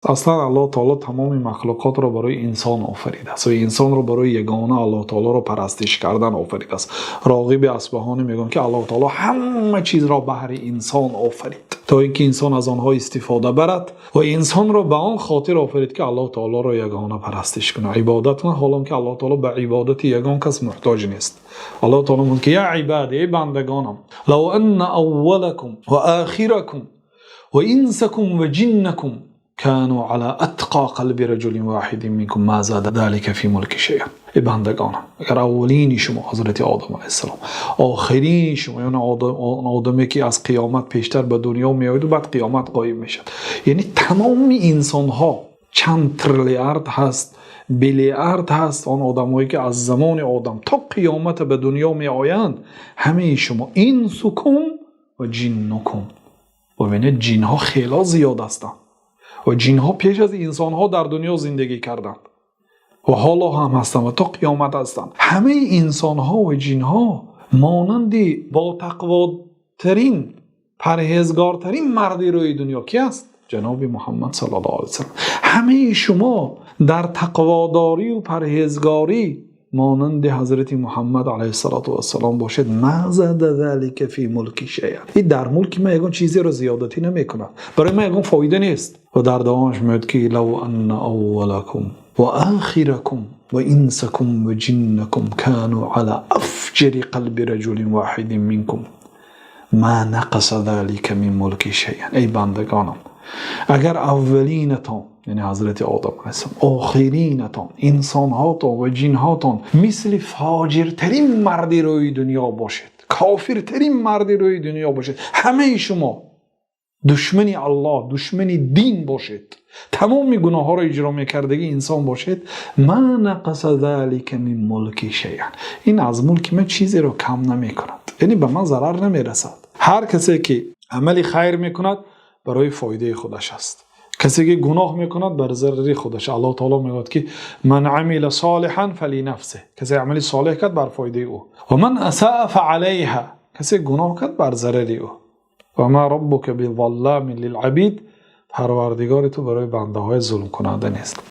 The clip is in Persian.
اصلا الله تعالی تمام مخلوقات را برای انسان آفریده است و انسان را برای یگانه الله تعالی را پرستش کردن آفریده است. راغب اصفهانی میگن که الله تعالی همه چیز را بهر انسان آفرید تا اینکه انسان از آنها استفاده برد و انسان را به آن خاطر آفرید که الله تعالی را یگانه پرستش کنه، عبادت کنه، حالا که الله تعالی به عبادت یگان کس محتاج نیست. الله تعالی میگه که یا عبادی، ای بندگانم، لو ان اولکم و آخرکم و انسکم و جنکم كانوا على اتقى قلب رجل واحد منكم ما زاد ذلك في ملك شيئا. ای بندگانم، اگر اولین شما حضرت آدم علیه السلام، آخرین شما یعنی آدمی که از قیامت پیشتر به دنیا میاد و بعد قیامت قایم میشد، یعنی تمام انسان ها چند تریلیارد هست، بیلیارد هست، آن آدمایی که از زمان آدم تا قیامت به دنیا می آیند، همه شما انسکم و جنکم. و ببینید جن ها خیلی زیاد هستند و جن ها پیش از انسان ها در دنیا زندگی کردند و حالا هم هستند و تا قیامت هستند. همه انسان ها و جن ها مانند با تقواترین پرهیزگارترین مردی روی دنیا کی است؟ جناب محمد صلی الله علیه وسلم. همه شما در تقواداری و پرهیزگاری مانند حضرت محمد علیه السلام باشید. ما زاد ذلك فی ملک شیئا. این در ملک ما یگان چیزی رو زیادتی نمیکنه، برای ما یگان فایده نیست. و در دوامش میاد که لو ان اولکم و آخرکم و انسکم و جنکم كانوا على افجر قلب رجل واحد منکم ما نقص ذلك من ملک شیئا. ای بندگانم، اگر اولینتان یعنی حضرت آدم علیه السلام، آخرینتان انسان هاتان و جن هاتان مثل فاجرترین مردی روی دنیا باشید، کافرترین مردی روی دنیا باشید، همه شما دشمن الله، دشمن دین باشید، تمام گناه ها را اجرا میکردگی انسان باشید، ما نقص ذلك من ملک شیئا. این از ملک من چیزی رو کم نمی کند، یعنی به من ضرر نمی رسد. هر کسی که عمل خیر میکند برای فایده خودش است، کسی که گناه میکند بر ضرر خودش. الله تعالی میگه که من عمل صالحا فلنفسه، کسی عمل صالح کرد بر فایده او، و من اساء فعليها، کسی گناه کرد بر ضرر او. و ما ربک بظلام للعبید، پروردگار تو برای بنده های ظلم کننده نیست.